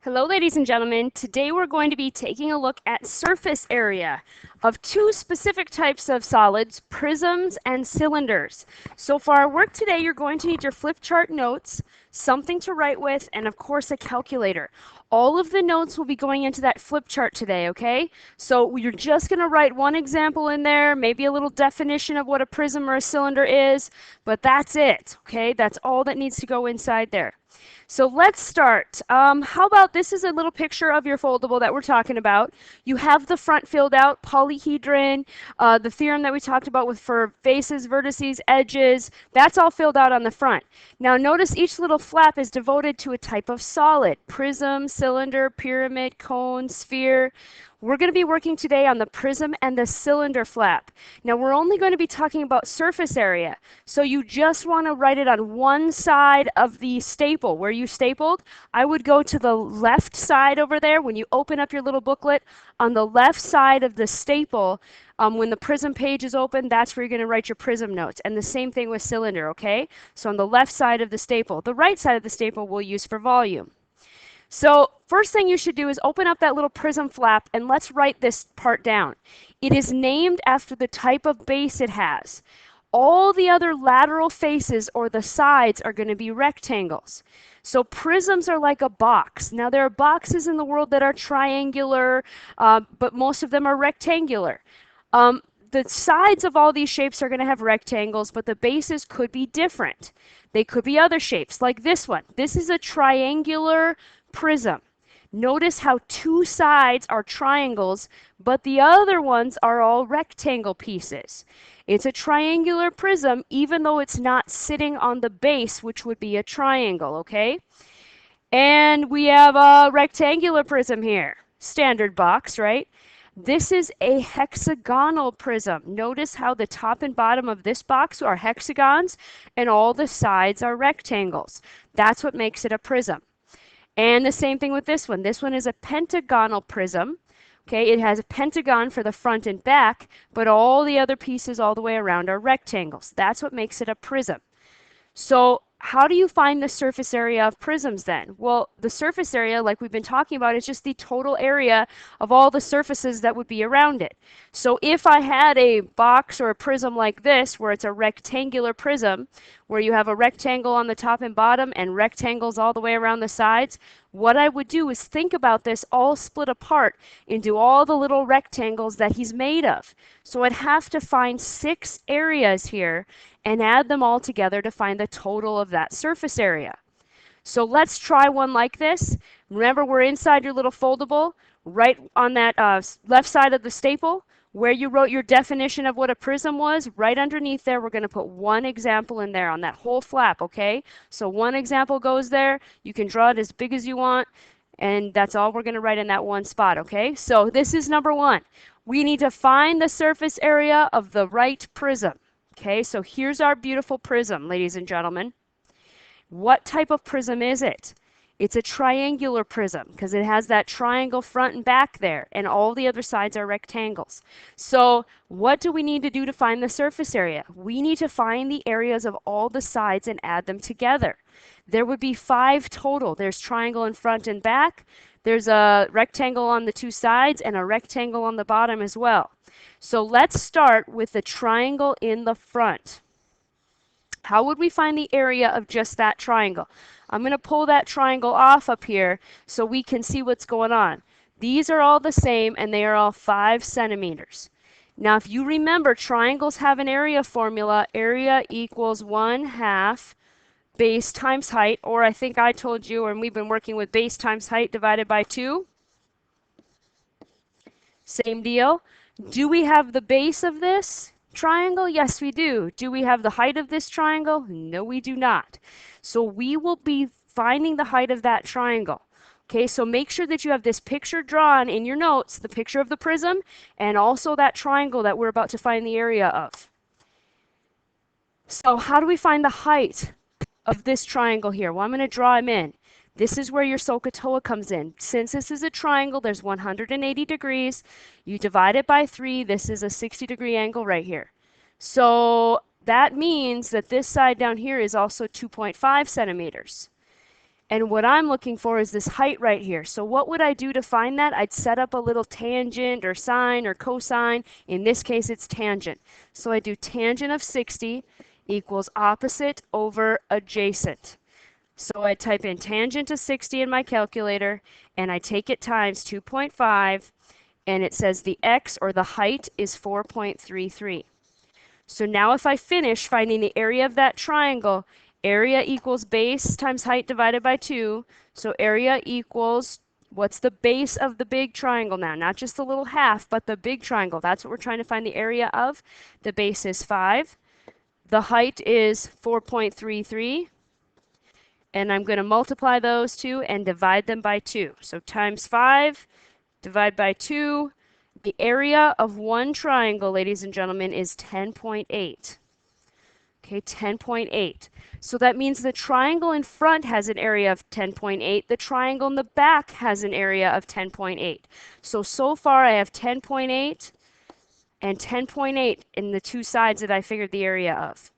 Hello, ladies and gentlemen. Today we're going to be taking a look at surface area of two specific types of solids, prisms and cylinders. So for our work today, you're going to need your flip chart notes, something to write with, and of course a calculator. All of the notes will be going into that flip chart today, okay? So you're just going to write one example in there, maybe a little definition of what a prism or a cylinder is, but that's it, okay? That's all that needs to go inside there. So let's start. How about this is a little picture of your foldable that we're talking about. You have the front filled out, polyhedron, the theorem that we talked about for faces, vertices, edges. That's all filled out on the front. Now notice each little flap is devoted to a type of solid. Prism, cylinder, pyramid, cone, sphere. We're going to be working today on the prism and the cylinder flap. Now we're only going to be talking about surface area. So you just want to write it on one side of the staple. Where you stapled, I would go to the left side over there. When you open up your little booklet, on the left side of the staple, when the prism page is open, that's where you're going to write your prism notes. And the same thing with cylinder, okay? So on the left side of the staple. The right side of the staple we'll use for volume. So first thing you should do is open up that little prism flap and let's write this part down. It is named after the type of base it has. All the other lateral faces or the sides are going to be rectangles. So prisms are like a box. Now there are boxes in the world that are triangular, but most of them are rectangular. The sides of all these shapes are going to have rectangles, but the bases could be different. They could be other shapes, like this one. This is a triangular prism. Notice how two sides are triangles, but the other ones are all rectangle pieces. It's a triangular prism, even though it's not sitting on the base, which would be a triangle, okay? And we have a rectangular prism here. Standard box, right? This is a hexagonal prism. Notice how the top and bottom of this box are hexagons and all the sides are rectangles. That's what makes it a prism. And the same thing with this one. This one is a pentagonal prism. Okay, it has a pentagon for the front and back, but all the other pieces all the way around are rectangles. That's what makes it a prism. So how do you find the surface area of prisms then? Well, the surface area, like we've been talking about, is just the total area of all the surfaces that would be around it. So if I had a box or a prism like this, where it's a rectangular prism, where you have a rectangle on the top and bottom and rectangles all the way around the sides, what I would do is think about this all split apart into all the little rectangles that he's made of. So I'd have to find 6 areas here and add them all together to find the total of that surface area. So let's try one like this. Remember, we're inside your little foldable, right on that left side of the staple, where you wrote your definition of what a prism was. Right underneath there, we're going to put one example in there on that whole flap, okay? So one example goes there. You can draw it as big as you want, and that's all we're going to write in that one spot, okay? So this is number 1. We need to find the surface area of the right prism. Okay, so here's our beautiful prism, ladies and gentlemen. What type of prism is it? It's a triangular prism because it has that triangle front and back there, and all the other sides are rectangles. So what do we need to do to find the surface area? We need to find the areas of all the sides and add them together. There would be 5 total. There's triangle in front and back. There's a rectangle on the 2 sides and a rectangle on the bottom as well. So let's start with the triangle in the front. How would we find the area of just that triangle? I'm going to pull that triangle off up here so we can see what's going on. These are all the same and they are all 5 centimeters. Now if you remember, triangles have an area formula. Area equals 1/2 base times height, or I think I told you, and we've been working with base times height divided by 2. Same deal. Do we have the base of this triangle? Yes, we do. Do we have the height of this triangle? No, we do not. So we will be finding the height of that triangle. Okay, so make sure that you have this picture drawn in your notes, the picture of the prism, and also that triangle that we're about to find the area of. So how do we find the height of this triangle here? Well, I'm going to draw him in. This is where your SOHCAHTOA comes in. Since this is a triangle, there's 180 degrees. You divide it by 3. This is a 60-degree angle right here. So that means that this side down here is also 2.5 centimeters. And what I'm looking for is this height right here. So what would I do to find that? I'd set up a little tangent or sine or cosine. In this case, it's tangent. So I do tangent of 60 equals opposite over adjacent. So I type in tangent of 60 in my calculator, and I take it times 2.5, and it says the x, or the height, is 4.33. So now if I finish finding the area of that triangle, area equals base times height divided by 2. So area equals, what's the base of the big triangle now? Not just the little half, but the big triangle. That's what we're trying to find the area of. The base is 5. The height is 4.33. And I'm going to multiply those two and divide them by 2. So times 5, divide by 2. The area of one triangle, ladies and gentlemen, is 10.8. Okay, 10.8. So that means the triangle in front has an area of 10.8. The triangle in the back has an area of 10.8. So far I have 10.8 and 10.8 in the two sides that I figured the area of.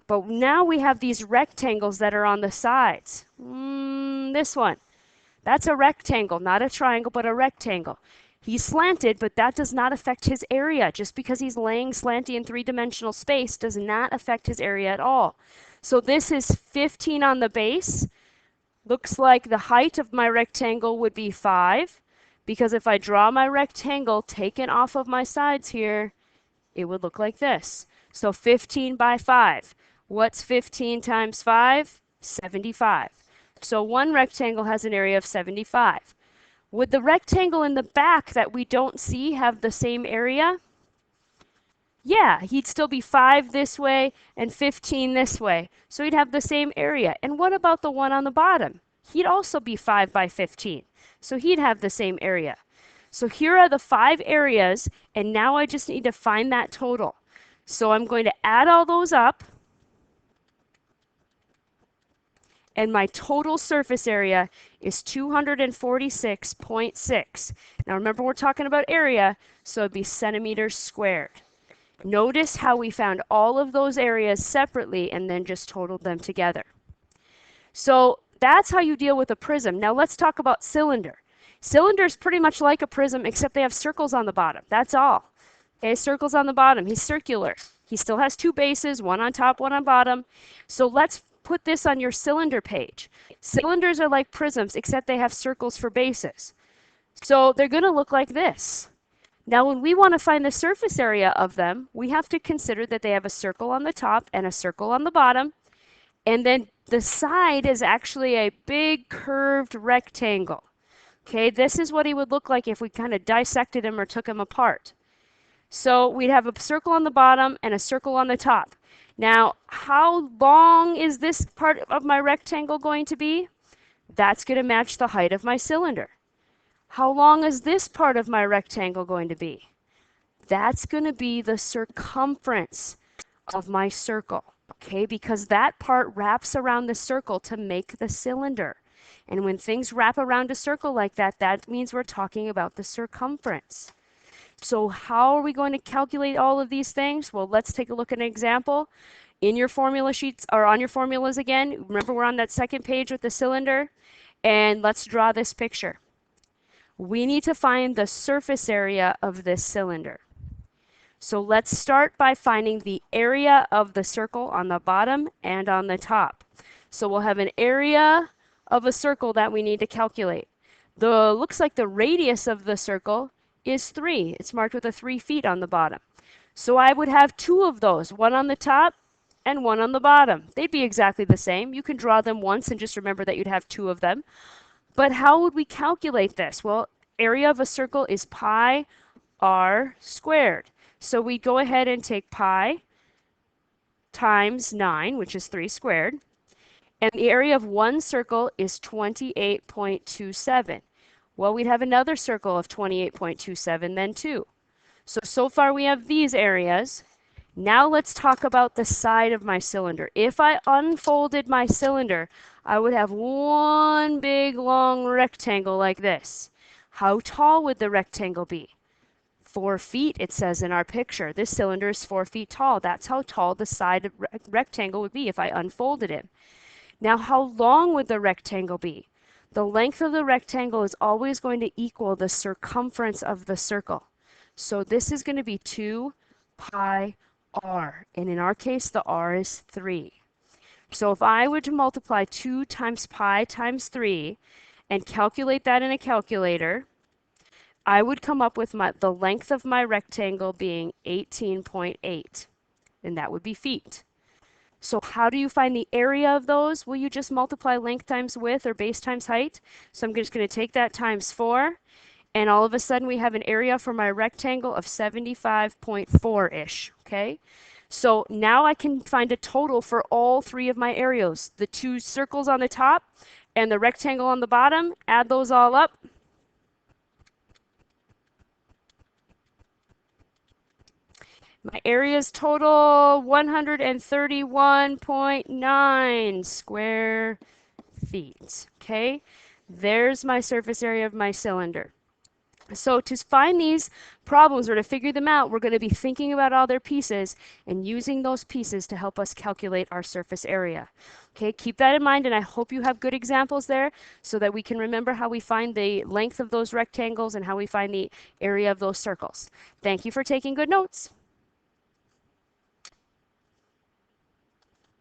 But now we have these rectangles that are on the sides. This one. That's a rectangle, not a triangle, but a rectangle. He's slanted, but that does not affect his area. Just because he's laying slanty in three-dimensional space does not affect his area at all. So this is 15 on the base. Looks like the height of my rectangle would be 5, because if I draw my rectangle taken off of my sides here, it would look like this. So 15 by 5. What's 15 times 5? 75. So one rectangle has an area of 75. Would the rectangle in the back that we don't see have the same area? Yeah, he'd still be 5 this way and 15 this way. So he'd have the same area. And what about the one on the bottom? He'd also be 5 by 15. So he'd have the same area. So here are the 5 areas, and now I just need to find that total. So I'm going to add all those up. And my total surface area is 246.6. Now remember, we're talking about area, so it'd be centimeters squared. Notice how we found all of those areas separately and then just totaled them together. So that's how you deal with a prism. Now let's talk about cylinder. Cylinder is pretty much like a prism, except they have circles on the bottom. That's all. Okay, circles on the bottom. He's circular. He still has 2 bases, one on top, one on bottom. So let's put this on your cylinder page. Cylinders are like prisms, except they have circles for bases. So they're going to look like this. Now when we want to find the surface area of them, we have to consider that they have a circle on the top and a circle on the bottom. And then the side is actually a big curved rectangle. Okay, this is what he would look like if we kind of dissected him or took him apart. So we'd have a circle on the bottom and a circle on the top. Now, how long is this part of my rectangle going to be? That's going to match the height of my cylinder. How long is this part of my rectangle going to be? That's going to be the circumference of my circle, okay? Because that part wraps around the circle to make the cylinder. And when things wrap around a circle like that, that means we're talking about the circumference. So how are we going to calculate all of these things? Well, let's take a look at an example. In your formula sheets, or on your formulas again, remember we're on that second page with the cylinder, and let's draw this picture. We need to find the surface area of this cylinder. So let's start by finding the area of the circle on the bottom and on the top. So we'll have an area of a circle that we need to calculate. Looks like the radius of the circle is 3. It's marked with a 3 feet on the bottom. So I would have 2 of those, one on the top and one on the bottom. They'd be exactly the same. You can draw them once and just remember that you'd have 2 of them. But how would we calculate this? Well, area of a circle is pi r squared. So we go ahead and take pi times 9, which is 3 squared. And the area of one circle is 28.27. Well, we'd have another circle of 28.27 then too. So far we have these areas. Now let's talk about the side of my cylinder. If I unfolded my cylinder, I would have one big long rectangle like this. How tall would the rectangle be? 4 feet, it says in our picture. This cylinder is 4 feet tall. That's how tall the side of rectangle would be if I unfolded it. Now, how long would the rectangle be? The length of the rectangle is always going to equal the circumference of the circle. So this is going to be 2 pi r, and in our case, the r is 3. So if I were to multiply 2 times pi times 3 and calculate that in a calculator, I would come up with the length of my rectangle being 18.8, and that would be feet. So how do you find the area of those? Well, you just multiply length times width or base times height. So I'm just going to take that times 4, and all of a sudden we have an area for my rectangle of 75.4-ish, okay? So now I can find a total for all 3 of my areas. The 2 circles on the top and the rectangle on the bottom, add those all up. My area's total 131.9 square feet. Okay, there's my surface area of my cylinder. So to find these problems or to figure them out, we're going to be thinking about all their pieces and using those pieces to help us calculate our surface area. Okay, keep that in mind, and I hope you have good examples there so that we can remember how we find the length of those rectangles and how we find the area of those circles. Thank you for taking good notes.